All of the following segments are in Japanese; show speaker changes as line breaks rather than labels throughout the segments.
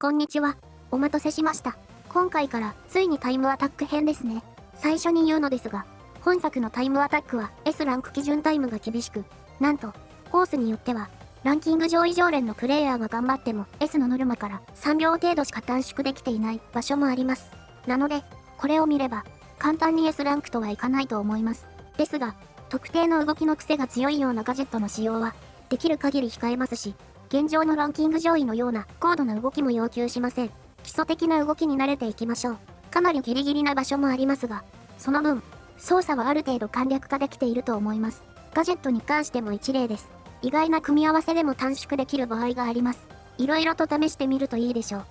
こんにちは。お待たせしました。今回からついにタイムアタック編ですね。最初に言うのですが、本作のタイムアタックは S ランク基準タイムが厳しく、なんと、コースによっては、ランキング上位常連のプレイヤーが頑張っても S のノルマから3秒程度しか短縮できていない場所もあります。なので、これを見れば、簡単に S ランクとはいかないと思います。ですが、特定の動きの癖が強いようなガジェットの使用は、できる限り控えますし、現状のランキング上位のような高度な動きも要求しません。基礎的な動きに慣れていきましょう。かなりギリギリな場所もありますが、その分、操作はある程度簡略化できていると思います。ガジェットに関しても一例です。意外な組み合わせでも短縮できる場合があります。いろいろと試してみるといいでしょう。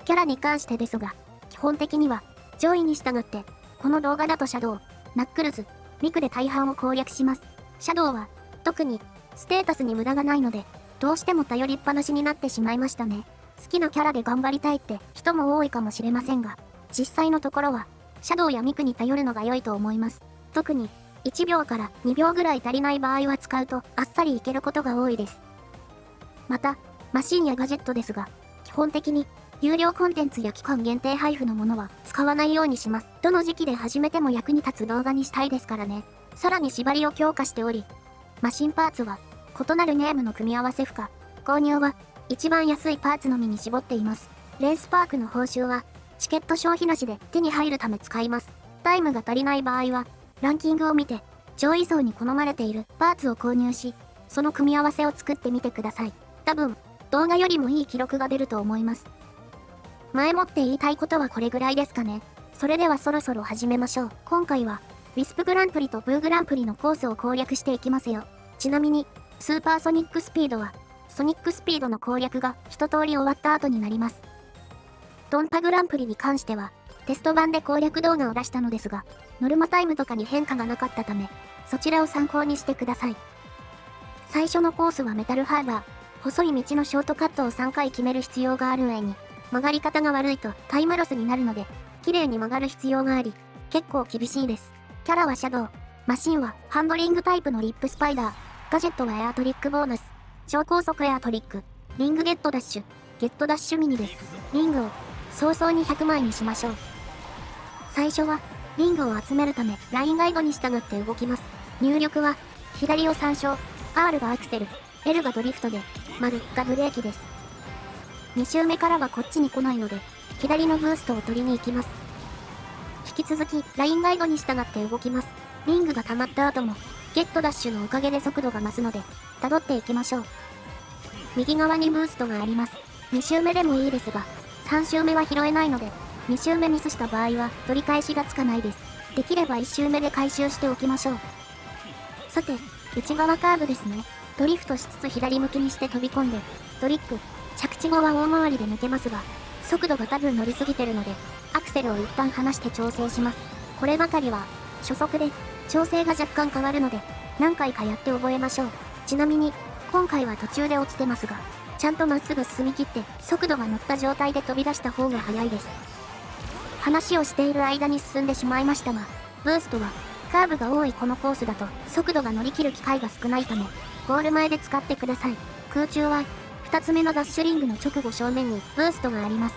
キャラに関してですが、基本的には上位に従って、この動画だとシャドウ、ナックルズ、ミクで大半を攻略します。シャドウは、特に、ステータスに無駄がないので、どうしても頼りっぱなしになってしまいましたね。好きなキャラで頑張りたいって人も多いかもしれませんが、実際のところは、シャドウやミクに頼るのが良いと思います。特に、1秒から2秒ぐらい足りない場合は使うとあっさりいけることが多いです。また、マシンやガジェットですが、基本的に、有料コンテンツや期間限定配布のものは使わないようにします。どの時期で始めても役に立つ動画にしたいですからね。さらに縛りを強化しており、マシンパーツは、異なるネームの組み合わせ不可。購入は、一番安いパーツのみに絞っています。レースパークの報酬は、チケット消費なしで手に入るため使います。タイムが足りない場合は、ランキングを見て、上位層に好まれているパーツを購入し、その組み合わせを作ってみてください。多分、動画よりもいい記録が出ると思います。前もって言いたいことはこれぐらいですかね。それではそろそろ始めましょう。今回は、ウィスプグランプリとブーグランプリのコースを攻略していきますよ。ちなみに、スーパーソニックスピードは、ソニックスピードの攻略が一通り終わった後になります。ドンパグランプリに関しては、テスト版で攻略動画を出したのですが、ノルマタイムとかに変化がなかったため、そちらを参考にしてください。最初のコースはメタルハーバー、細い道のショートカットを3回決める必要がある上に、曲がり方が悪いとタイムロスになるので、綺麗に曲がる必要があり、結構厳しいです。キャラはシャドウ、マシンはハンドリングタイプのリップスパイダー、ガジェットはエアトリックボーナス、超高速エアトリック、リングゲットダッシュ、ゲットダッシュミニです。リングを早々に100枚にしましょう。最初はリングを集めるためラインガイドに従って動きます。入力は左を参照、R がアクセル、L がドリフトで、丸がブレーキです。2周目からはこっちに来ないので、左のブーストを取りに行きます。引き続きラインガイドに従って動きます。リングが溜まった後も、ゲットダッシュのおかげで速度が増すので、辿っていきましょう。右側にブーストがあります。2周目でもいいですが、3周目は拾えないので、2周目ミスした場合は取り返しがつかないです。できれば1周目で回収しておきましょう。さて、内側カーブですね。ドリフトしつつ左向きにして飛び込んで、ドリップ、着地後は大回りで抜けますが、速度が多分乗りすぎてるので、アクセルを一旦離して調整します。こればかりは、初速で、調整が若干変わるので、何回かやって覚えましょう。ちなみに、今回は途中で落ちてますが、ちゃんとまっすぐ進み切って、速度が乗った状態で飛び出した方が早いです。話をしている間に進んでしまいましたが、ブーストは、カーブが多いこのコースだと、速度が乗り切る機会が少ないため、ゴール前で使ってください。空中は、2つ目のダッシュリングの直後正面にブーストがあります。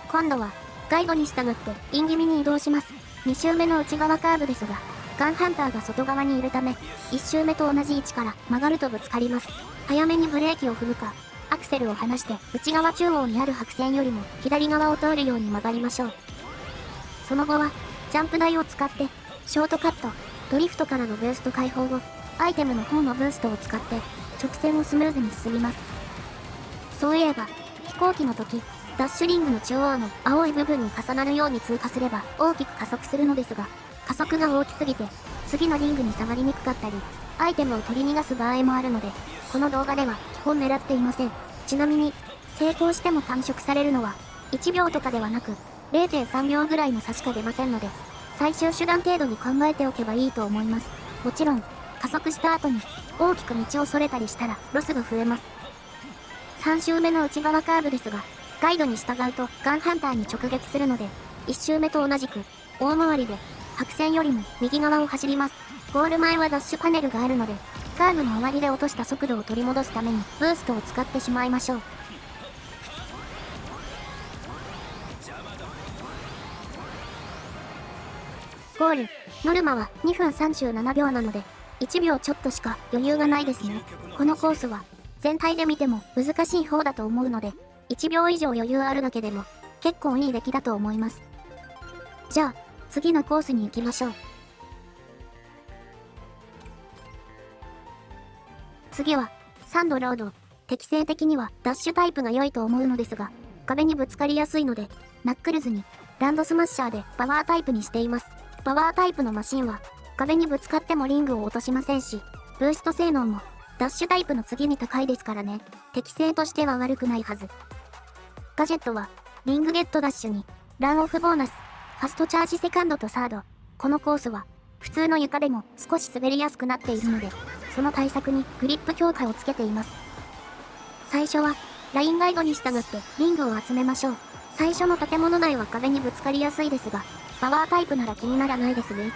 今度は、ガイドに従ってイン気味に移動します。2周目の内側カーブですが、ガンハンターが外側にいるため、1周目と同じ位置から曲がるとぶつかります。早めにブレーキを踏むか、アクセルを離して内側中央にある白線よりも左側を通るように曲がりましょう。その後は、ジャンプ台を使って、ショートカット、ドリフトからのブースト解放後、アイテムの方のブーストを使って、直線をスムーズに進みます。そういえば、飛行機の時、ダッシュリングの中央の青い部分に重なるように通過すれば大きく加速するのですが、加速が大きすぎて、次のリングに下がりにくかったり、アイテムを取り逃がす場合もあるので、この動画では基本狙っていません。ちなみに、成功しても短縮されるのは、1秒とかではなく、0.3 秒ぐらいの差しか出ませんので、最終手段程度に考えておけばいいと思います。もちろん、加速した後に、大きく道をそれたりしたら、ロスが増えます。3周目の内側カーブですが、ガイドに従うとガンハンターに直撃するので、1周目と同じく、大回りで、白線よりも右側を走ります。ゴール前はダッシュパネルがあるので、カーブの終わりで落とした速度を取り戻すためにブーストを使ってしまいましょう。ゴール、ノルマは2分37秒なので、1秒ちょっとしか余裕がないですね。このコースは、全体で見ても難しい方だと思うので、1秒以上余裕あるだけでも、結構いい出来だと思います。じゃあ、次のコースに行きましょう。次は、サンドロード。適正的にはダッシュタイプが良いと思うのですが、壁にぶつかりやすいので、ナックルズにランドスマッシャーでパワータイプにしています。パワータイプのマシンは、壁にぶつかってもリングを落としませんし、ブースト性能もダッシュタイプの次に高いですからね。適正としては悪くないはず。ガジェットは、リングゲットダッシュに、ランオフボーナス、ファストチャージセカンドとサード。このコースは、普通の床でも少し滑りやすくなっているので、その対策にグリップ強化をつけています。最初は、ラインガイドに従ってリングを集めましょう。最初の建物内は壁にぶつかりやすいですが、パワータイプなら気にならないですね。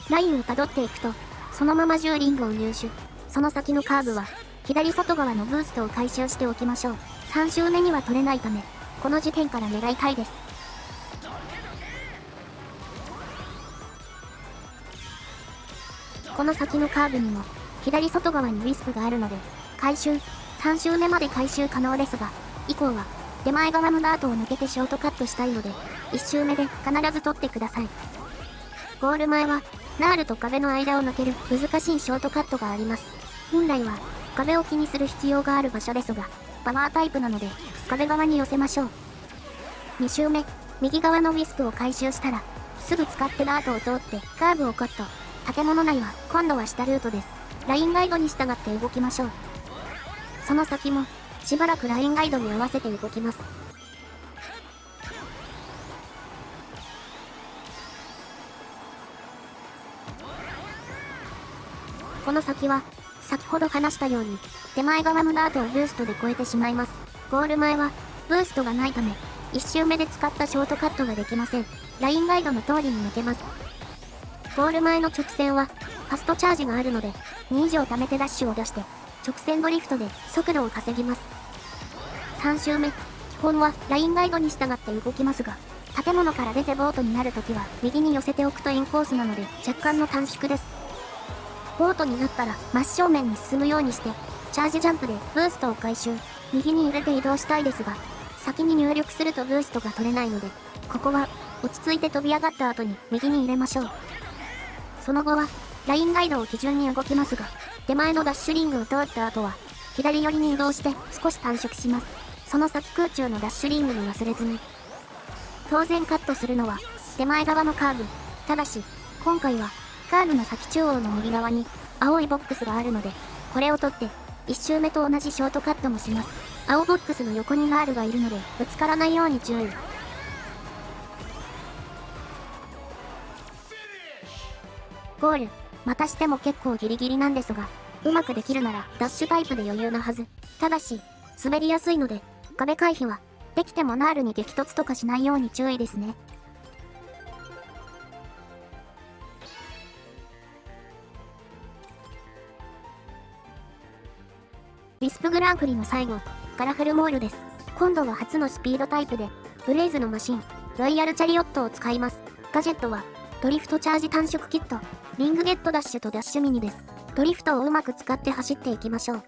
ラインをたどっていくと、そのまま10リングを入手。その先のカーブは、左外側のブーストを回収しておきましょう。3周目には取れないため、この時点から狙いたいです。この先のカーブにも、左外側にウィスプがあるので、回収、3周目まで回収可能ですが、以降は、手前側のダートを抜けてショートカットしたいので、1周目で必ず取ってください。ゴール前は、ナールと壁の間を抜ける難しいショートカットがあります。本来は、壁を気にする必要がある場所ですが、パワータイプなので、壁側に寄せましょう。2周目、右側のウィスプを回収したら、すぐ使ってダートを通ってカーブをカット。建物内は今度は下ルートです。ラインガイドに従って動きましょう。その先も、しばらくラインガイドに合わせて動きます。この先は、先ほど話したように、手前側のダートをブーストで越えてしまいます。ゴール前は、ブーストがないため、1周目で使ったショートカットができません。ラインガイドの通りに抜けます。ゴール前の直線は、ファストチャージがあるので、2以上貯めてダッシュを出して、直線ドリフトで速度を稼ぎます。3周目、基本はラインガイドに従って動きますが、建物から出てボートになるときは、右に寄せておくとインコースなので、若干の短縮です。ボートになったら、真正面に進むようにして、チャージジャンプでブーストを回収、右に入れて移動したいですが、先に入力するとブーストが取れないので、ここは、落ち着いて飛び上がった後に右に入れましょう。その後は、ラインガイドを基準に動きますが、手前のダッシュリングを通った後は、左寄りに移動して少し短縮します。その先空中のダッシュリングに忘れずに。当然カットするのは、手前側のカーブ。ただし、今回は、カーブの先中央の右側に、青いボックスがあるので、これを取って、1周目と同じショートカットもします。青ボックスの横にガールがいるので、ぶつからないように注意。ゴール、またしても結構ギリギリなんですが、うまくできるならダッシュタイプで余裕なはず。ただし、滑りやすいので、壁回避は、できてもナールに激突とかしないように注意ですね。ウィスプグランプリの最後、カラフルモールです。今度は初のスピードタイプで、ブレイズのマシン、ロイヤルチャリオットを使います。ガジェットは、ドリフトチャージ短縮キット、リングゲットダッシュとダッシュミニです。ドリフトをうまく使って走っていきましょう。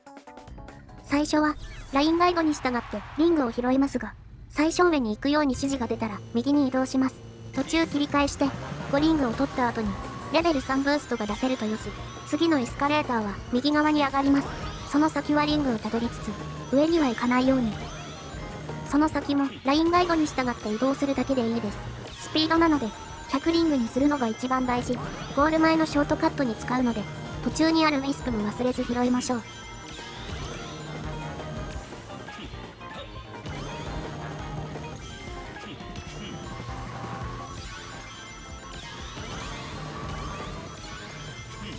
最初は、ラインガイドに従ってリングを拾いますが、最小上に行くように指示が出たら右に移動します。途中切り返して、5リングを取った後に、レベル3ブーストが出せるとよし、次のエスカレーターは右側に上がります。その先はリングをたどりつつ、上には行かないように。その先もラインガイドに従って移動するだけでいいです。スピードなので、100リングにするのが一番大事。ゴール前のショートカットに使うので、途中にあるウィスプも忘れず拾いましょう。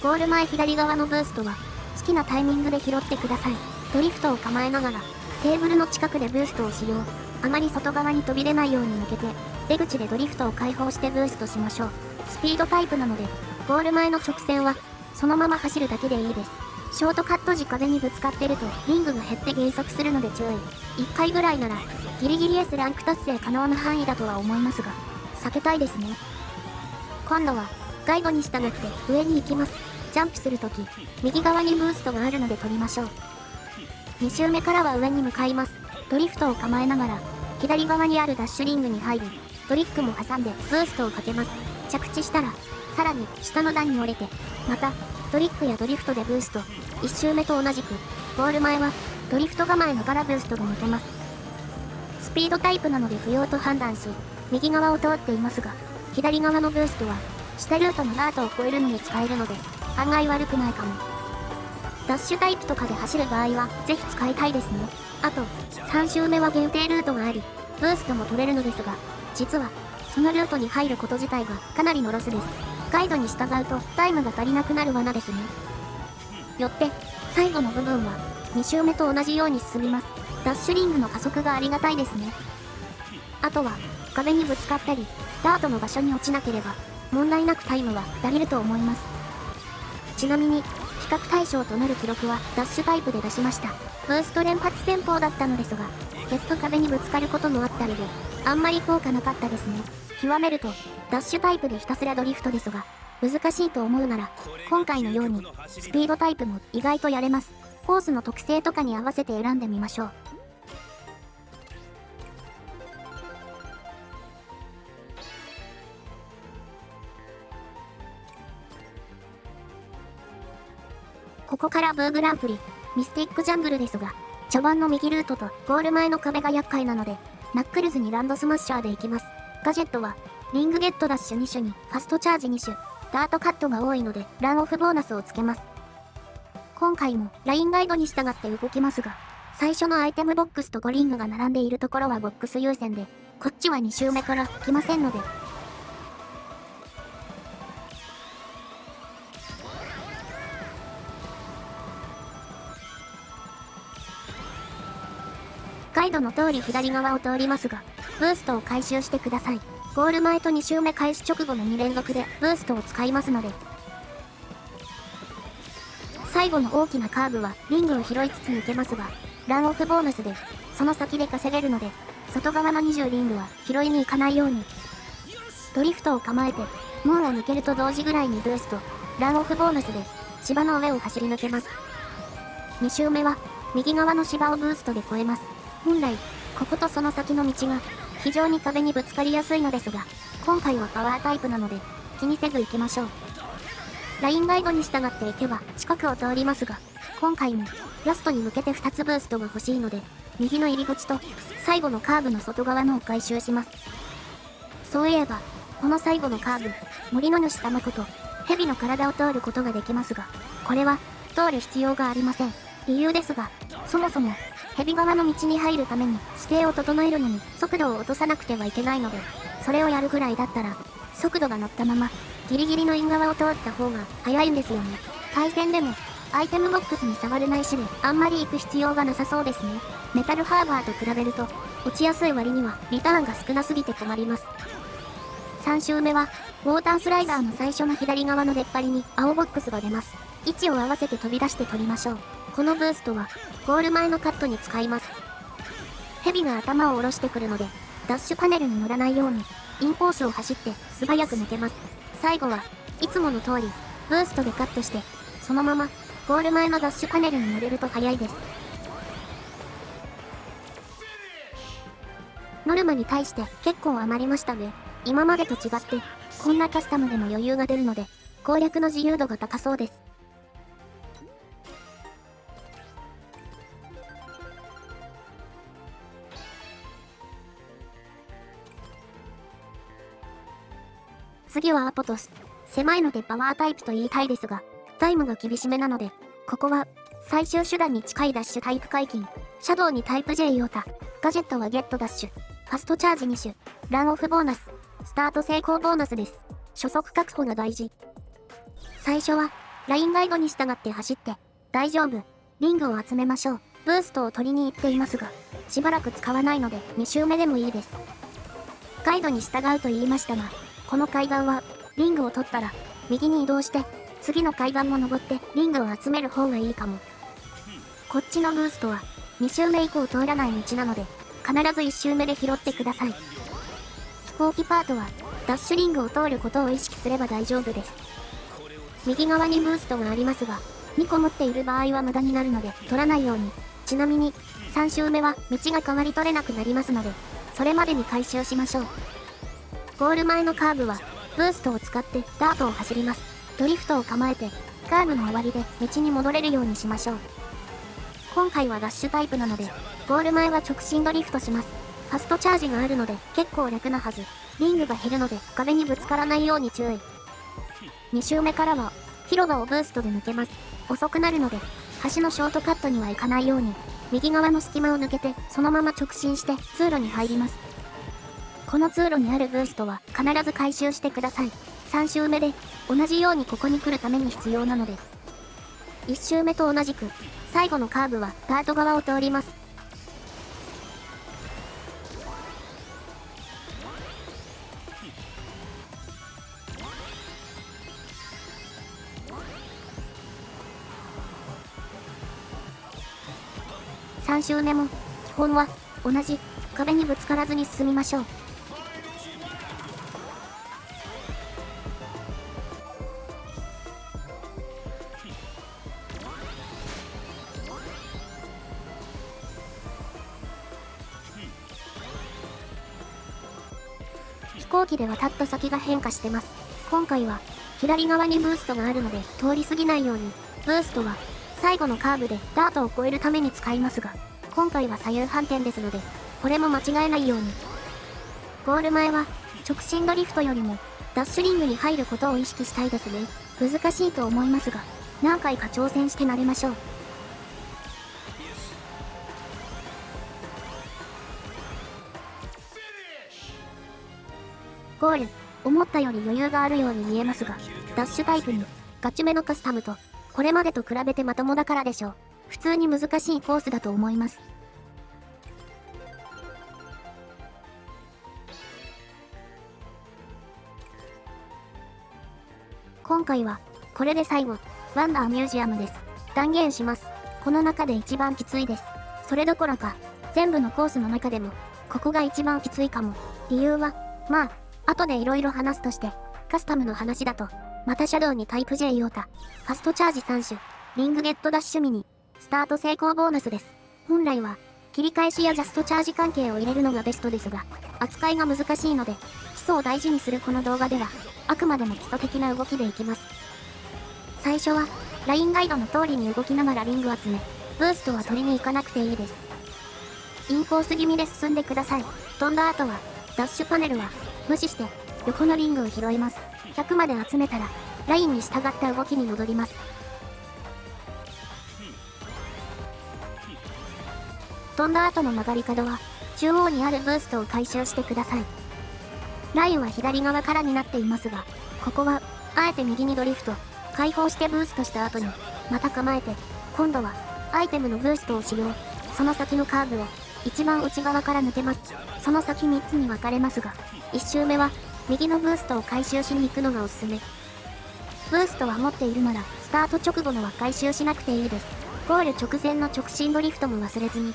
ゴール前左側のブーストは、好きなタイミングで拾ってください。ドリフトを構えながら、テーブルの近くでブーストを使用。あまり外側に飛び出ないように抜けて、出口でドリフトを開放してブーストしましょう。スピードタイプなので、ゴール前の直線は、そのまま走るだけでいいです。ショートカット時壁にぶつかってると、リングが減って減速するので注意。1回ぐらいなら、ギリギリ S ランク達成可能な範囲だとは思いますが、避けたいですね。今度は、ガイドに従って上に行きます。ジャンプするとき、右側にブーストがあるので取りましょう。2周目からは上に向かいます。ドリフトを構えながら、左側にあるダッシュリングに入り、トリックも挟んでブーストをかけます。着地したら、さらに下の段に折れて、また、トリックやドリフトでブースト。1周目と同じく、ゴール前は、ドリフト構えのからブーストが抜けます。スピードタイプなので不要と判断し、右側を通っていますが、左側のブーストは、下ルートのダートを越えるのに使えるので、案外悪くないかも。ダッシュタイプとかで走る場合は、ぜひ使いたいですね。あと、3周目は限定ルートがあり、ブーストも取れるのですが、実は、そのルートに入ること自体がかなりのロスです。ガイドに従うとタイムが足りなくなる罠ですね。よって、最後の部分は、2周目と同じように進みます。ダッシュリングの加速がありがたいですね。あとは、壁にぶつかったり、ダートの場所に落ちなければ、問題なくタイムは足りると思います。ちなみに、比較対象となる記録はダッシュタイプで出しました。ブースト連発戦法だったのですが、鉄と壁にぶつかることもあったりで、あんまり効果なかったですね。極めると、ダッシュタイプでひたすらドリフトですが、難しいと思うなら、今回のように、スピードタイプも意外とやれます。コースの特性とかに合わせて選んでみましょう。ここからブーグランプリ、ミスティックジャングルですが、序盤の右ルートとゴール前の壁が厄介なので、ナックルズにランドスマッシャーで行きます。ガジェットは、リングゲットダッシュ2種にファストチャージ2種、ダートカットが多いので、ランオフボーナスをつけます。今回もラインガイドに従って動きますが、最初のアイテムボックスと5リングが並んでいるところはボックス優先で、こっちは2周目から来ませんので、ガイドの通り左側を通りますが、ブーストを回収してください。ゴール前と2周目開始直後の2連続でブーストを使いますので、最後の大きなカーブはリングを拾いつつ抜けますが、ランオフボーナスでその先で稼げるので、外側の20リングは拾いに行かないように。ドリフトを構えて、門を抜けると同時ぐらいにブースト、ランオフボーナスで芝の上を走り抜けます。2周目は右側の芝をブーストで越えます。本来、こことその先の道が非常に壁にぶつかりやすいのですが、今回はパワータイプなので気にせず行きましょう。ラインガイドに従っていけば近くを通りますが、今回もラストに向けて2つブーストが欲しいので、右の入り口と最後のカーブの外側のを回収します。そういえば、この最後のカーブ、森の主様こと蛇の体を通ることができますが、これは通る必要がありません。理由ですが、そもそも蛇側の道に入るために姿勢を整えるのに速度を落とさなくてはいけないので、それをやるぐらいだったら、速度が乗ったまま、ギリギリのイン側を通った方が早いんですよね。対戦でも、アイテムボックスに触れないしで、あんまり行く必要がなさそうですね。メタルハーバーと比べると、落ちやすい割にはリターンが少なすぎて困ります。3周目は、ウォータースライダーの最初の左側の出っ張りに青ボックスが出ます。位置を合わせて飛び出して取りましょう。このブーストは、ゴール前のカットに使います。蛇が頭を下ろしてくるので、ダッシュパネルに乗らないように、インコースを走って素早く抜けます。最後はいつもの通り、ブーストでカットして、そのまま、ゴール前のダッシュパネルに乗れると早いです。ノルマに対して結構余りましたね。今までと違って、こんなカスタムでも余裕が出るので、攻略の自由度が高そうです。次はアポトス。狭いのでパワータイプと言いたいですが、タイムが厳しめなので、ここは最終手段に近いダッシュタイプ解禁。シャドウにタイプ J ヨータ。ガジェットはゲットダッシュ。ファストチャージ2種。ランオフボーナス。スタート成功ボーナスです。初速確保が大事。最初は、ラインガイドに従って走って、大丈夫。リングを集めましょう。ブーストを取りに行っていますが、しばらく使わないので2周目でもいいです。ガイドに従うと言いましたが、この階段は、リングを取ったら、右に移動して、次の階段も登ってリングを集める方がいいかも。こっちのブーストは、2周目以降通らない道なので、必ず1周目で拾ってください。飛行機パートは、ダッシュリングを通ることを意識すれば大丈夫です。右側にブーストがありますが、2個持っている場合は無駄になるので取らないように。ちなみに、3周目は道が変わり取れなくなりますので、それまでに回収しましょう。ゴール前のカーブは、ブーストを使ってダートを走ります。ドリフトを構えて、カーブの終わりで道に戻れるようにしましょう。今回はダッシュタイプなので、ゴール前は直進ドリフトします。ファストチャージがあるので結構楽なはず。リングが減るので壁にぶつからないように注意。2周目からは、広場をブーストで抜けます。遅くなるので、橋のショートカットには行かないように、右側の隙間を抜けてそのまま直進して通路に入ります。この通路にあるブーストは必ず回収してください。3周目で同じようにここに来るために必要なので。1周目と同じく、最後のカーブはダート側を通ります。3周目も、基本は同じ壁にぶつからずに進みましょう。飛行機で渡った先が変化してます。今回は左側にブーストがあるので通り過ぎないように、ブーストは最後のカーブでダートを越えるために使いますが、今回は左右反転ですので、これも間違えないように。ゴール前は直進ドリフトよりもダッシュリングに入ることを意識したいですね。難しいと思いますが、何回か挑戦して慣れましょう。ゴール、思ったより余裕があるように見えますが、ダッシュタイプにガチめのカスタムと、これまでと比べてまともだからでしょう。普通に難しいコースだと思います。今回は、これで最後、ワンダーミュージアムです。断言します。この中で一番きついです。それどころか、全部のコースの中でも、ここが一番きついかも。理由は、まあ、後で色々話すとして、カスタムの話だと、またシャドウにタイプ J ヨータ、ファストチャージ3種、リングゲットダッシュミニ、スタート成功ボーナスです。本来は、切り返しやジャストチャージ関係を入れるのがベストですが、扱いが難しいので、基礎を大事にするこの動画では、あくまでも基礎的な動きでいきます。最初は、ラインガイドの通りに動きながらリング集め、ブーストは取りに行かなくていいです。インコース気味で進んでください。飛んだ後は、ダッシュパネルは、無視して、横のリングを拾います。100まで集めたら、ラインに従った動きに戻ります。飛んだ後の曲がり角は、中央にあるブーストを回収してください。ラインは左側からになっていますが、ここは、あえて右にドリフト、解放してブーストした後に、また構えて、今度は、アイテムのブーストを使用。その先のカーブを、一番内側から抜けます。その先3つに分かれますが、1周目は、右のブーストを回収しに行くのがおすすめ。ブーストは持っているなら、スタート直後のは回収しなくていいです。ゴール直前の直進ドリフトも忘れずに。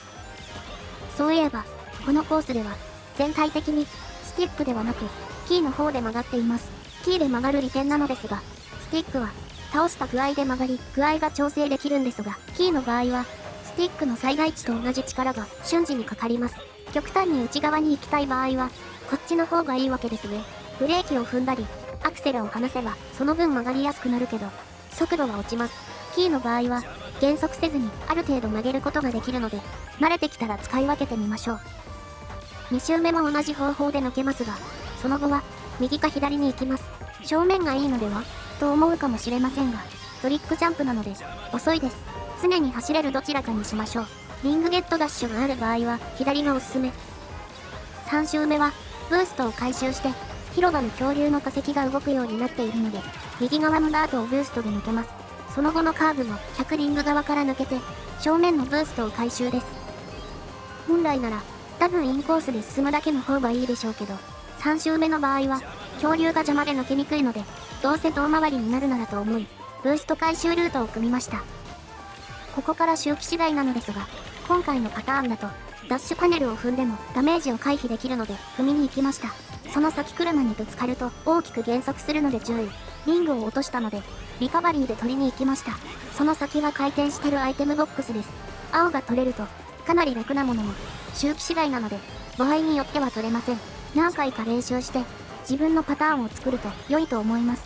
そういえば、このコースでは、全体的に、スティックではなく、キーの方で曲がっています。キーで曲がる利点なのですが、スティックは、倒した具合で曲がり、具合が調整できるんですが、キーの場合は、スティックの最大値と同じ力が瞬時にかかります。極端に内側に行きたい場合は、こっちの方がいいわけですね。ブレーキを踏んだり、アクセルを離せば、その分曲がりやすくなるけど、速度は落ちます。キーの場合は、減速せずにある程度曲げることができるので、慣れてきたら使い分けてみましょう。2周目も同じ方法で抜けますが、その後は、右か左に行きます。正面がいいのではと思うかもしれませんが、トリックジャンプなので、遅いです。常に走れるどちらかにしましょう。リングゲットダッシュがある場合は、左がおすすめ。3周目は、ブーストを回収して、広場の恐竜の化石が動くようになっているので、右側のダートをブーストで抜けます。その後のカーブも100リング側から抜けて、正面のブーストを回収です。本来なら、多分インコースで進むだけの方がいいでしょうけど、3周目の場合は、恐竜が邪魔で抜けにくいので、どうせ遠回りになるならと思い、ブースト回収ルートを組みました。ここから周期次第なのですが、今回のパターンだと、ダッシュパネルを踏んでもダメージを回避できるので、踏みに行きました。その先車にぶつかると大きく減速するので注意。リングを落としたので、リカバリーで取りに行きました。その先は回転してるアイテムボックスです。青が取れると、かなり楽なものも、周期次第なので、場合によっては取れません。何回か練習して、自分のパターンを作ると良いと思います。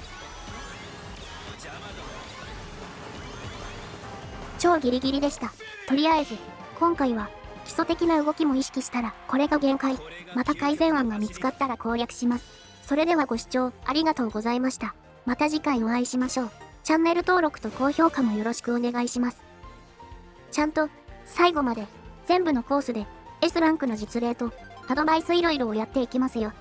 超ギリギリでした。とりあえず、今回は、基礎的な動きも意識したら、これが限界。また改善案が見つかったら攻略します。それではご視聴ありがとうございました。また次回お会いしましょう。チャンネル登録と高評価もよろしくお願いします。ちゃんと、最後まで、全部のコースで、S ランクの実例と、アドバイスいろいろをやっていきますよ。